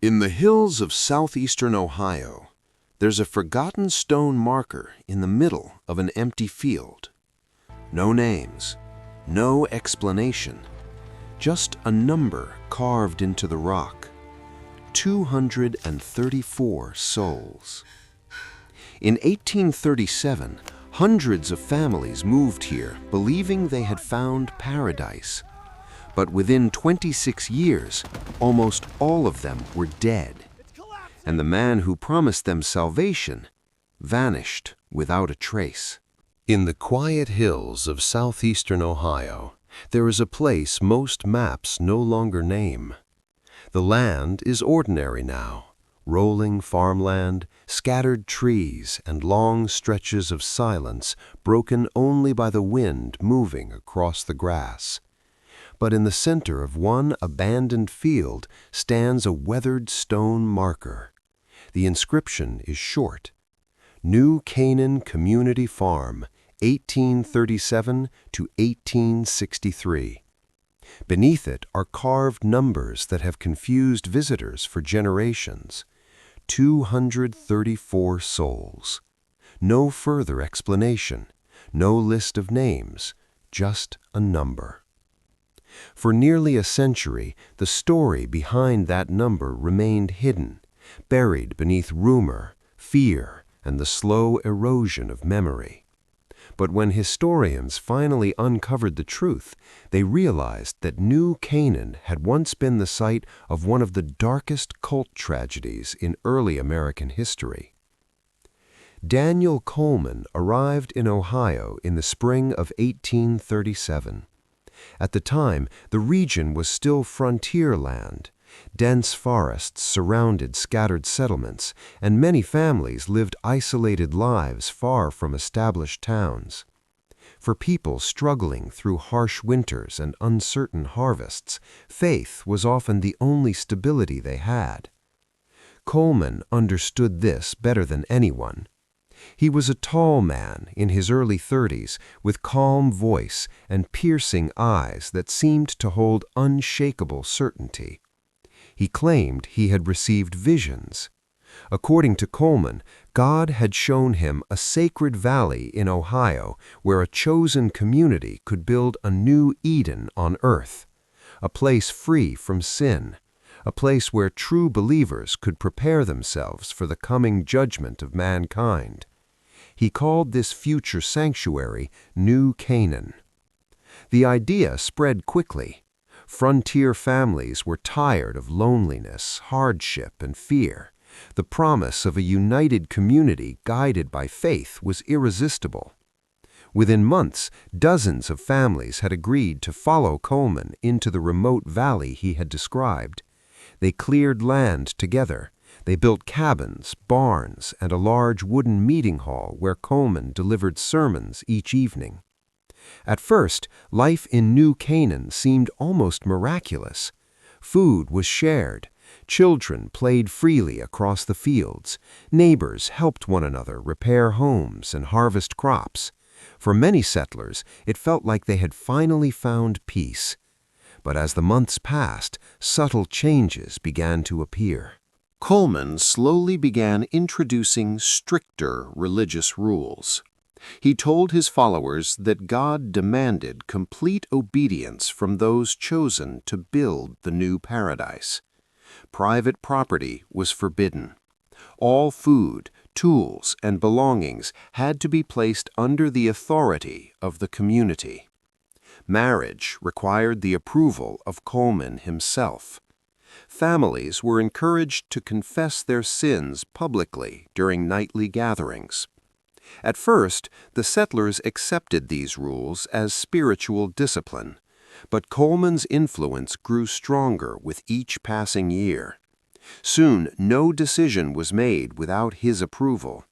In the hills of southeastern Ohio, there's a forgotten stone marker in the middle of an empty field. No names, no explanation, just a number carved into the rock. 234 souls. In 1837, hundreds of families moved here believing they had found paradise. But within 26 years, almost all of them were dead. And the man who promised them salvation vanished without a trace. In the quiet hills of southeastern Ohio, there is a place most maps no longer name. The land is ordinary now, rolling farmland, scattered trees, and long stretches of silence broken only by the wind moving across the grass. But in the center of one abandoned field stands a weathered stone marker. The inscription is short: New Canaan Community Farm, 1837 to 1863. Beneath it are carved numbers that have confused visitors for generations. 234 souls. No further explanation, no list of names, just a number. For nearly a century, the story behind that number remained hidden, buried beneath rumor, fear, and the slow erosion of memory. But when historians finally uncovered the truth, they realized that New Canaan had once been the site of one of the darkest cult tragedies in early American history. Daniel Coleman arrived in Ohio in the spring of 1837. At the time, the region was still frontier land. Dense forests surrounded scattered settlements, and many families lived isolated lives far from established towns. For people struggling through harsh winters and uncertain harvests, faith was often the only stability they had. Coleman understood this better than anyone. He was a tall man in his early 30s with calm voice and piercing eyes that seemed to hold unshakable certainty. He claimed he had received visions. According to Coleman, God had shown him a sacred valley in Ohio where a chosen community could build a new Eden on earth, a place free from sin, a place where true believers could prepare themselves for the coming judgment of mankind. He called this future sanctuary New Canaan. The idea spread quickly. Frontier families were tired of loneliness, hardship, and fear. The promise of a united community guided by faith was irresistible. Within months, dozens of families had agreed to follow Coleman into the remote valley he had described. They cleared land together. They built cabins, barns, and a large wooden meeting hall where Coleman delivered sermons each evening. At first, life in New Canaan seemed almost miraculous. Food was shared. Children played freely across the fields. Neighbors helped one another repair homes and harvest crops. For many settlers, it felt like they had finally found peace. But as the months passed, subtle changes began to appear. Coleman slowly began introducing stricter religious rules. He told his followers that God demanded complete obedience from those chosen to build the new paradise. Private property was forbidden. All food, tools, and belongings had to be placed under the authority of the community. Marriage required the approval of Coleman himself. Families were encouraged to confess their sins publicly during nightly gatherings. At first, the settlers accepted these rules as spiritual discipline, but Coleman's influence grew stronger with each passing year. Soon, no decision was made without his approval.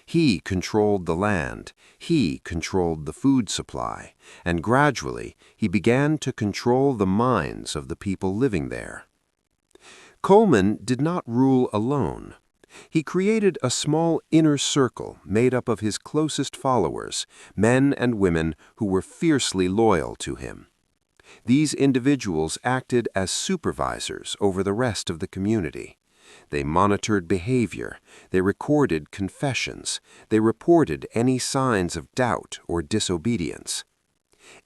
He controlled the land, he controlled the food supply, and gradually he began to control the minds of the people living there. Coleman did not rule alone. He created a small inner circle made up of his closest followers, men and women who were fiercely loyal to him. These individuals acted as supervisors over the rest of the community. They monitored behavior, they recorded confessions, they reported any signs of doubt or disobedience.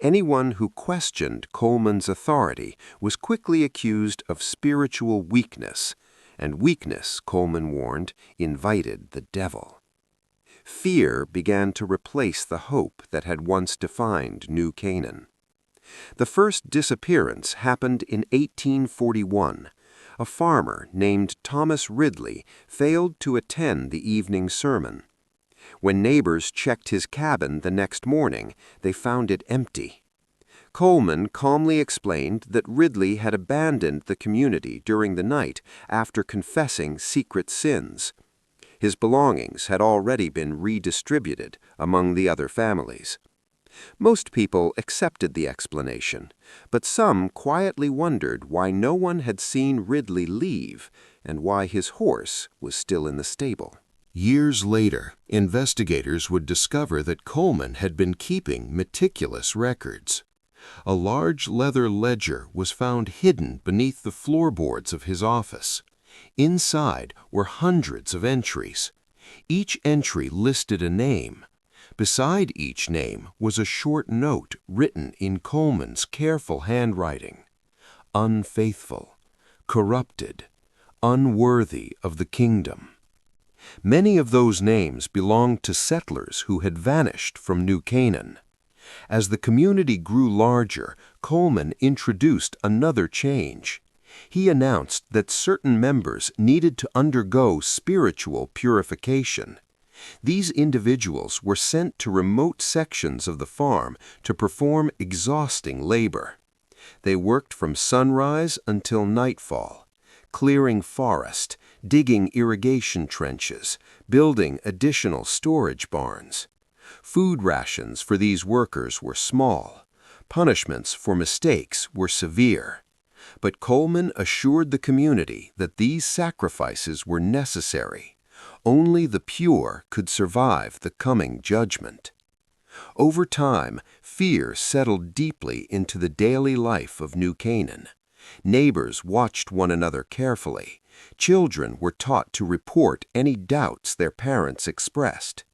Anyone who questioned Coleman's authority was quickly accused of spiritual weakness, and weakness, Coleman warned, invited the devil. Fear began to replace the hope that had once defined New Canaan. The first disappearance happened in 1841. A farmer named Thomas Ridley failed to attend the evening sermon. When neighbors checked his cabin the next morning, they found it empty. Coleman calmly explained that Ridley had abandoned the community during the night after confessing secret sins. His belongings had already been redistributed among the other families. Most people accepted the explanation, but some quietly wondered why no one had seen Ridley leave and why his horse was still in the stable. Years later, investigators would discover that Coleman had been keeping meticulous records. A large leather ledger was found hidden beneath the floorboards of his office. Inside were hundreds of entries. Each entry listed a name. Beside each name was a short note written in Coleman's careful handwriting. Unfaithful, corrupted, unworthy of the kingdom. Many of those names belonged to settlers who had vanished from New Canaan. As the community grew larger, Coleman introduced another change. He announced that certain members needed to undergo spiritual purification. These individuals were sent to remote sections of the farm to perform exhausting labor. They worked from sunrise until nightfall, clearing forest, digging irrigation trenches, building additional storage barns. Food rations for these workers were small. Punishments for mistakes were severe. But Coleman assured the community that these sacrifices were necessary. Only the pure could survive the coming judgment. Over time, fear settled deeply into the daily life of New Canaan. Neighbors watched one another carefully. Children were taught to report any doubts their parents expressed.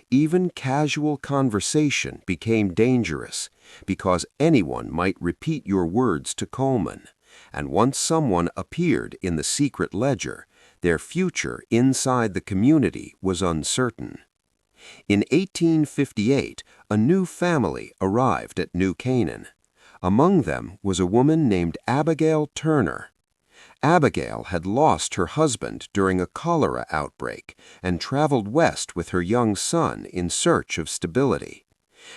Even casual conversation became dangerous because anyone might repeat your words to Coleman, and once someone appeared in the secret ledger, their future inside the community was uncertain. In 1858, a new family arrived at New Canaan. Among them was a woman named Abigail Turner. Abigail had lost her husband during a cholera outbreak and traveled west with her young son in search of stability.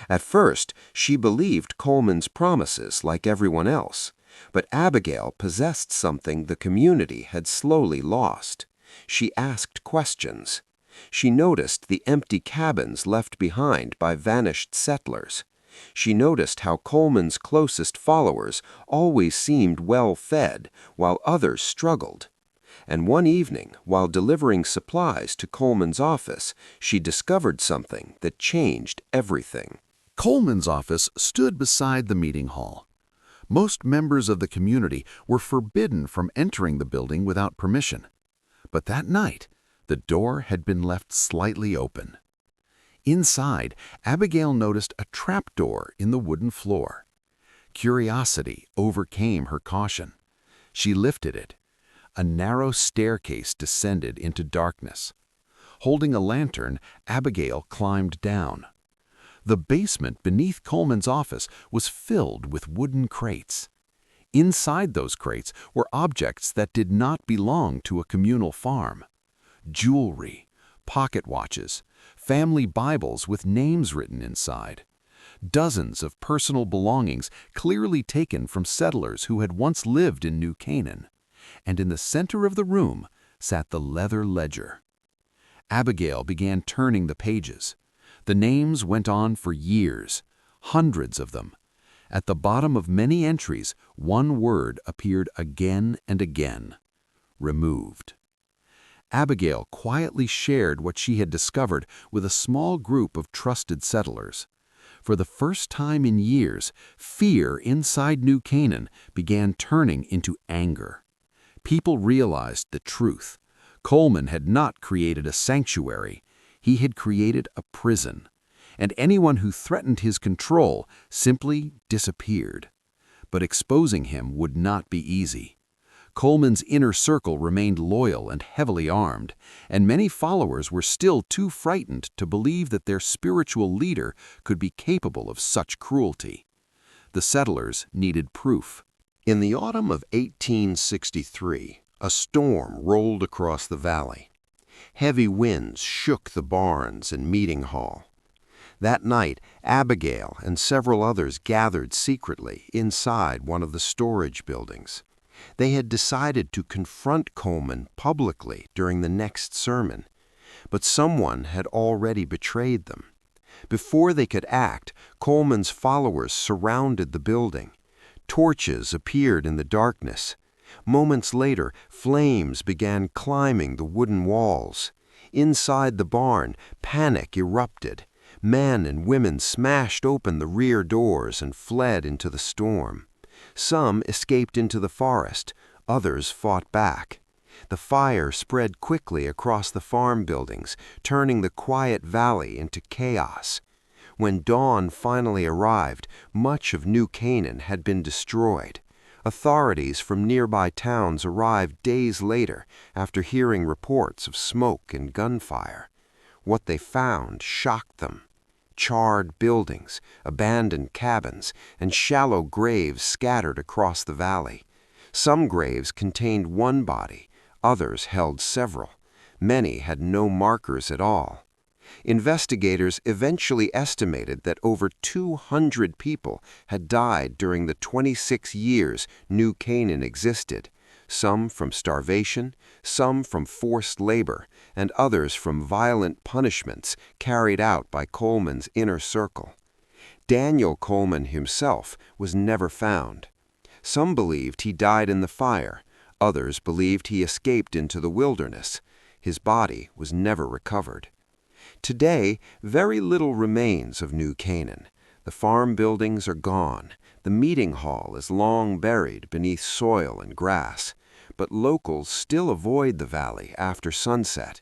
At first, she believed Coleman's promises like everyone else, but Abigail possessed something the community had slowly lost. She asked questions. She noticed the empty cabins left behind by vanished settlers. She noticed how Coleman's closest followers always seemed well-fed, while others struggled. And one evening, while delivering supplies to Coleman's office, she discovered something that changed everything. Coleman's office stood beside the meeting hall. Most members of the community were forbidden from entering the building without permission. But that night, the door had been left slightly open. Inside, Abigail noticed a trapdoor in the wooden floor. Curiosity overcame her caution. She lifted it. A narrow staircase descended into darkness. Holding a lantern, Abigail climbed down. The basement beneath Coleman's office was filled with wooden crates. Inside those crates were objects that did not belong to a communal farm. Jewelry, pocket watches, family Bibles with names written inside. Dozens of personal belongings clearly taken from settlers who had once lived in New Canaan. And in the center of the room sat the leather ledger. Abigail began turning the pages. The names went on for years, hundreds of them. At the bottom of many entries, one word appeared again and again: removed. Abigail quietly shared what she had discovered with a small group of trusted settlers. For the first time in years, fear inside New Canaan began turning into anger. People realized the truth. Coleman had not created a sanctuary, he had created a prison, and anyone who threatened his control simply disappeared. But exposing him would not be easy. Coleman's inner circle remained loyal and heavily armed, and many followers were still too frightened to believe that their spiritual leader could be capable of such cruelty. The settlers needed proof. In the autumn of 1863, a storm rolled across the valley. Heavy winds shook the barns and meeting hall. That night, Abigail and several others gathered secretly inside one of the storage buildings. They had decided to confront Coleman publicly during the next sermon, but someone had already betrayed them. Before they could act, Coleman's followers surrounded the building. Torches appeared in the darkness. Moments later, flames began climbing the wooden walls. Inside the barn, panic erupted. Men and women smashed open the rear doors and fled into the storm. Some escaped into the forest, others fought back. The fire spread quickly across the farm buildings, turning the quiet valley into chaos. When dawn finally arrived, much of New Canaan had been destroyed. Authorities from nearby towns arrived days later after hearing reports of smoke and gunfire. What they found shocked them. Charred buildings, abandoned cabins, and shallow graves scattered across the valley. Some graves contained one body, others held several. Many had no markers at all. Investigators eventually estimated that over 200 people had died during the 26 years New Canaan existed, some from starvation, some from forced labor, and others from violent punishments carried out by Coleman's inner circle. Daniel Coleman himself was never found. Some believed he died in the fire, others believed he escaped into the wilderness. His body was never recovered. Today, very little remains of New Canaan. The farm buildings are gone. The meeting hall is long buried beneath soil and grass. But locals still avoid the valley after sunset.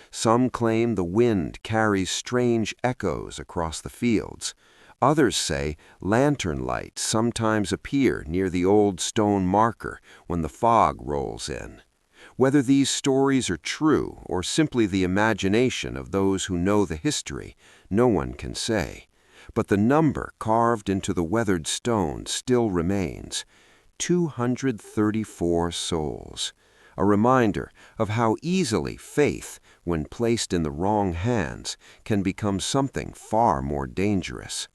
Some claim the wind carries strange echoes across the fields. Others say lantern lights sometimes appear near the old stone marker when the fog rolls in. Whether these stories are true or simply the imagination of those who know the history, no one can say. But the number carved into the weathered stone still remains: 234 souls. A reminder of how easily faith, when placed in the wrong hands, can become something far more dangerous.